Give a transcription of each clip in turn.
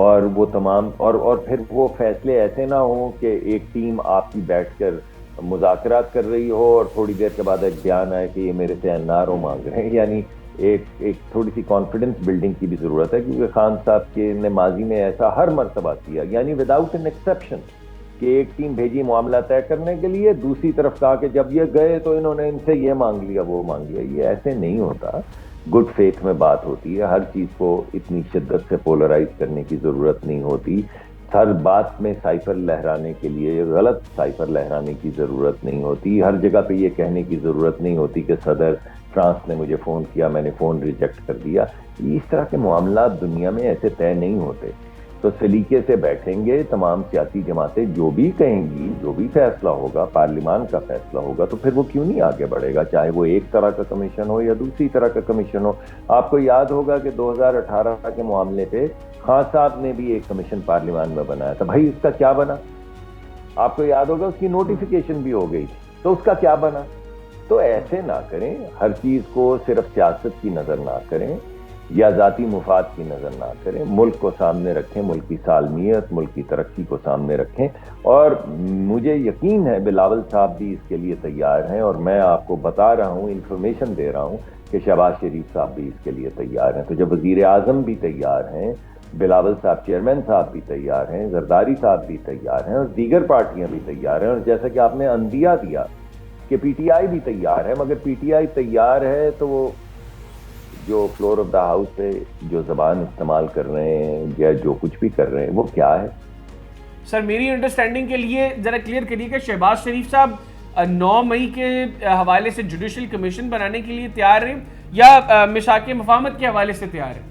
اور وہ تمام اور پھر وہ فیصلے ایسے نہ ہوں کہ ایک ٹیم آپ کی بیٹھ کر مذاکرات کر رہی ہو اور تھوڑی دیر کے بعد ایک بیان آئے کہ یہ میرے سے NRO مانگ رہے ہیں. یعنی ایک تھوڑی سی کانفیڈنس بلڈنگ کی بھی ضرورت ہے, کیونکہ خان صاحب کے نے ماضی میں ایسا ہر مرتبہ کیا, یعنی وداؤٹ این ایکسیپشن, کہ ایک ٹیم بھیجی معاملہ طے کرنے کے لیے, دوسری طرف کہا کہ جب یہ گئے تو انہوں نے ان سے یہ مانگ لیا وہ مانگ لیا. یہ ایسے نہیں ہوتا. گڈ فیتھ میں بات ہوتی ہے. ہر چیز کو اتنی شدت سے پولرائز کرنے کی ضرورت نہیں ہوتی. ہر بات میں سائفر لہرانے کے لیے غلط سائفر لہرانے کی ضرورت نہیں ہوتی. ہر جگہ پہ یہ کہنے کی ضرورت نہیں ہوتی کہ صدر فرانس نے مجھے فون کیا, میں نے فون ریجیکٹ کر دیا. اس طرح کے معاملات دنیا میں ایسے طے نہیں ہوتے. تو سلیقے سے بیٹھیں گے تمام سیاسی جماعتیں, جو بھی کہیں گی, جو بھی فیصلہ ہوگا, پارلیمان کا فیصلہ ہوگا, تو پھر وہ کیوں نہیں آگے بڑھے گا, چاہے وہ ایک طرح کا کمیشن ہو یا دوسری طرح کا کمیشن ہو. آپ کو یاد ہوگا کہ 2018 کے معاملے پہ خان صاحب نے بھی ایک کمیشن پارلیمان میں بنایا تھا. بھائی اس کا کیا بنا؟ آپ کو یاد ہوگا اس کی نوٹیفیکیشن بھی ہو گئی تھی, تو اس کا کیا بنا؟ تو ایسے نہ کریں, ہر چیز کو صرف سیاست کی نظر نہ کریں یا ذاتی مفاد کی نظر نہ کریں. ملک کو سامنے رکھیں, ملک کی سالمیت, ملک کی ترقی کو سامنے رکھیں. اور مجھے یقین ہے بلاول صاحب بھی اس کے لیے تیار ہیں, اور میں آپ کو بتا رہا ہوں, انفارمیشن دے رہا ہوں کہ شہباز شریف صاحب بھی اس کے لیے تیار ہیں. تو جب وزیر اعظم بھی تیار ہیں, بلاول صاحب چیئرمین صاحب بھی تیار ہیں, زرداری صاحب بھی تیار ہیں, اور دیگر پارٹیاں بھی تیار ہیں, اور جیسا کہ آپ نے اندیا دیا کہ PTI بھی تیار ہے, مگر PTI تیار ہے تو وہ جو فلور آف دا ہاؤس پہ جو زبان استعمال کر رہے ہیں یا جو کچھ بھی کر رہے ہیں وہ کیا ہے؟ سر میری انڈرسٹینڈنگ کے لیے ذرا کلیئر کریے کہ شہباز شریف صاحب 9 مئی کے حوالے سے جوڈیشل کمیشن بنانے کے لیے تیار ہیں یا میثاق مفاہمت کے حوالے سے تیار ہیں؟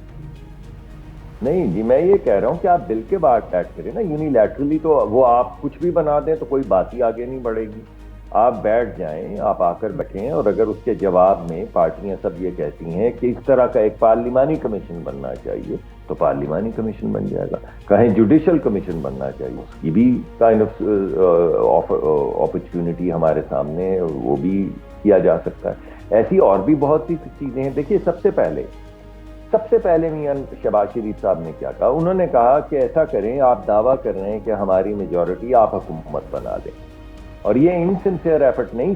نہیں جی, میں یہ کہہ رہا ہوں کہ آپ دل کے بعد بیٹھ کریں نا, یونیلیٹرلی تو وہ آپ کچھ بھی بنا دیں تو کوئی بات ہی آگے نہیں بڑھے گی. آپ بیٹھ جائیں, آپ آ کر بیٹھیں, اور اگر اس کے جواب میں پارٹیاں سب یہ کہتی ہیں کہ اس طرح کا ایک پارلیمانی کمیشن بننا چاہیے تو پارلیمانی کمیشن بن جائے گا. کہیں جوڈیشل کمیشن بننا چاہیے, اس کی بھی کائنڈ آف اپرچونٹی ہمارے سامنے, وہ بھی کیا جا سکتا ہے. ایسی اور بھی بہت سی چیزیں ہیں. دیکھیے سب سے پہلے میاں شہباز شریف صاحب نے کیا کہا, انہوں نے کہا کہ ایسا کریں, آپ دعویٰ کر رہے ہیں کہ ہماری میجورٹی, آپ حکومت بنا دیں. اور یہ انسنسیئر ایفرٹ نہیں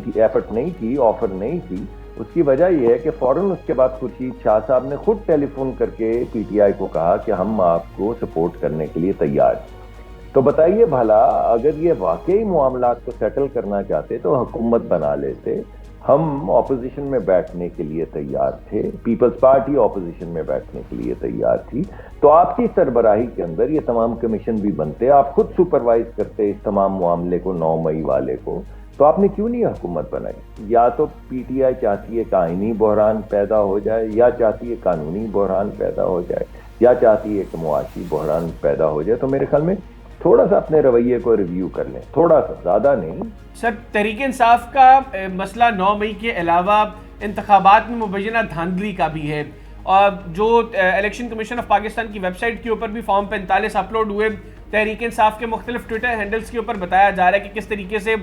تھی, آفر نہیں تھی. اس کی وجہ یہ ہے کہ فوراً اس کے بعد خورشید شاہ صاحب نے خود ٹیلی فون کر کے PTI کو کہا کہ ہم آپ کو سپورٹ کرنے کے لیے تیار ہیں. تو بتائیے بھلا اگر یہ واقعی معاملات کو سیٹل کرنا چاہتے تو حکومت بنا لیتے. ہم اپوزیشن میں بیٹھنے کے لیے تیار تھے, پیپلز پارٹی اپوزیشن میں بیٹھنے کے لیے تیار تھی. تو آپ کی سربراہی کے اندر یہ تمام کمیشن بھی بنتے, آپ خود سپروائز کرتے اس تمام معاملے کو 9 مئی والے کو. تو آپ نے کیوں نہیں حکومت بنائی؟ یا تو PTI چاہتی ہے کہ آئینی بحران پیدا ہو جائے, یا چاہتی ہے قانونی بحران پیدا ہو جائے, یا چاہتی ہے کہ معاشی بحران پیدا ہو جائے. تو میرے خیال میں تھوڑا سا اپنے رویے کو ریویو کر لیں, تھوڑا سا, زیادہ نہیں. سر تحریک انصاف کا مسئلہ 9 مئی کے علاوہ انتخابات میں مبینہ دھاندلی کا بھی ہے, اور جو الیکشن کمیشن آف پاکستان کی ویب سائٹ کے اوپر بھی فارم 45 اپلوڈ ہوئے, تحریک انصاف کے مختلف ٹویٹر ہینڈلز کے اوپر بتایا جا رہا ہے کہ کس طریقے سے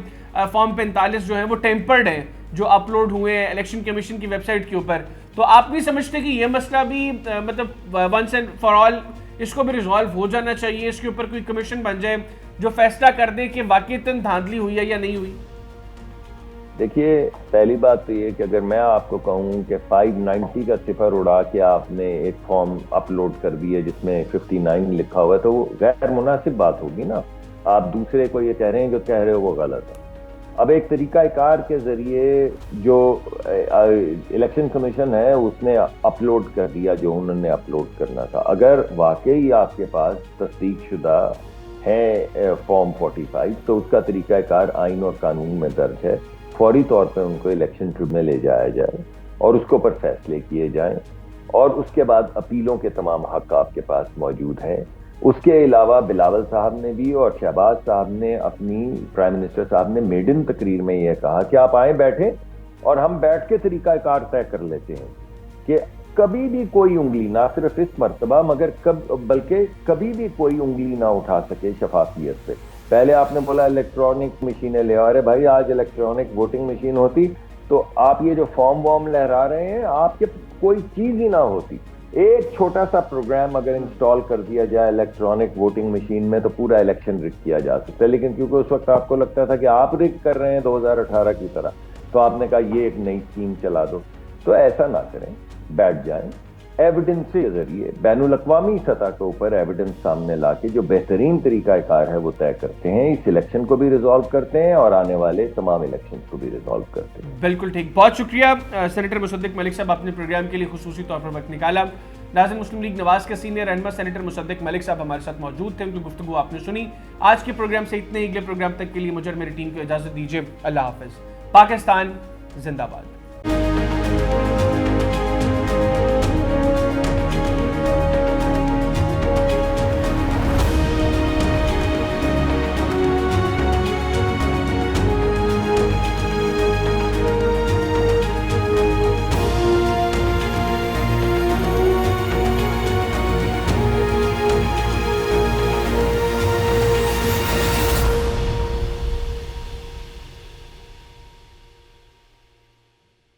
فارم 45 جو ہیں وہ ٹیمپرڈ ہیں جو اپلوڈ ہوئے ہیں الیکشن کمیشن کی ویب سائٹ کے اوپر. تو آپ نہیں سمجھتے کہ یہ مسئلہ بھی مطلب ونس اینڈ فار آل اس کو بھی ریزالو ہو جانا چاہیے, اس کے اوپر کوئی کمیشن بن جائے جو فیصلہ کر دے کہ واقعتاً دھاندلی ہوئی ہے یا نہیں ہوئی؟ دیکھیے پہلی بات تو یہ کہ اگر میں آپ کو کہوں کہ 590 کا صفر اڑا کے آپ نے ایک فارم اپلوڈ کر دی ہے جس میں 59 لکھا ہوا ہے تو وہ غیر مناسب بات ہوگی نا. آپ دوسرے کو یہ کہہ رہے ہیں جو کہہ رہے ہو وہ غلط ہے. اب ایک طریقہ کار کے ذریعے جو الیکشن کمیشن ہے اس نے اپلوڈ کر دیا جو انہوں نے اپلوڈ کرنا تھا. اگر واقعی آپ کے پاس تصدیق شدہ ہے فارم 45 تو اس کا طریقہ کار آئین اور قانون میں درج ہے. فوری طور پہ ان کو الیکشن ٹریبونل لے جایا جائے اور اس کے اوپر فیصلے کیے جائیں, اور اس کے بعد اپیلوں کے تمام حق آپ کے پاس موجود ہیں. اس کے علاوہ بلاول صاحب نے بھی اور شہباز صاحب نے اپنی پرائم منسٹر صاحب نے میڈن تقریر میں یہ کہا کہ آپ آئیں بیٹھیں اور ہم بیٹھ کے طریقہ کار طے کر لیتے ہیں کہ کبھی بھی کوئی انگلی, نہ صرف اس مرتبہ مگر بلکہ کبھی بھی کوئی انگلی نہ اٹھا سکے شفافیت سے. پہلے آپ نے بولا الیکٹرانک مشینیں لے, ارے بھائی آج الیکٹرانک ووٹنگ مشین ہوتی تو آپ یہ جو فارم وارم لہرا رہے ہیں آپ کے کوئی چیز ہی نہ ہوتی. ایک چھوٹا سا پروگرام اگر انسٹال کر دیا جائے الیکٹرانک ووٹنگ مشین میں تو پورا الیکشن رک کیا جا سکتا ہے، لیکن کیونکہ اس وقت آپ کو لگتا تھا کہ آپ رک کر رہے ہیں 2018 کی طرح، تو آپ نے کہا یہ ایک نئی اسکیم چلا دو. تو ایسا نہ کریں، بیٹھ جائیں، ایویڈنس کے ذریعے بین الاقوامی سطح کے اوپر ایویڈنس سامنے لا کے جو بہترین طریقہ کار ہے وہ طے کرتے ہیں، اس الیکشن کو بھی ریزالو کرتے ہیں اور آنے والے تمام الیکشن کو بھی ریزالو کرتے ہیں. بالکل ٹھیک، بہت شکریہ سینیٹر مصدق ملک صاحب، اپنے پروگرام کے لیے خصوصی طور پر وقت نکالا. ناظرین، مسلم لیگ نواز کے سینئر رہنما سینیٹر مصدق ملک صاحب ہمارے ساتھ موجود تھے، ان کی گفتگو آپ نے سنی. آج کے پروگرام سے اتنے ہی، اگلے پروگرام تک کے لیے مجھے اور میری ٹیم کو اجازت دیجیے. اللہ حافظ. پاکستان زندہ باد.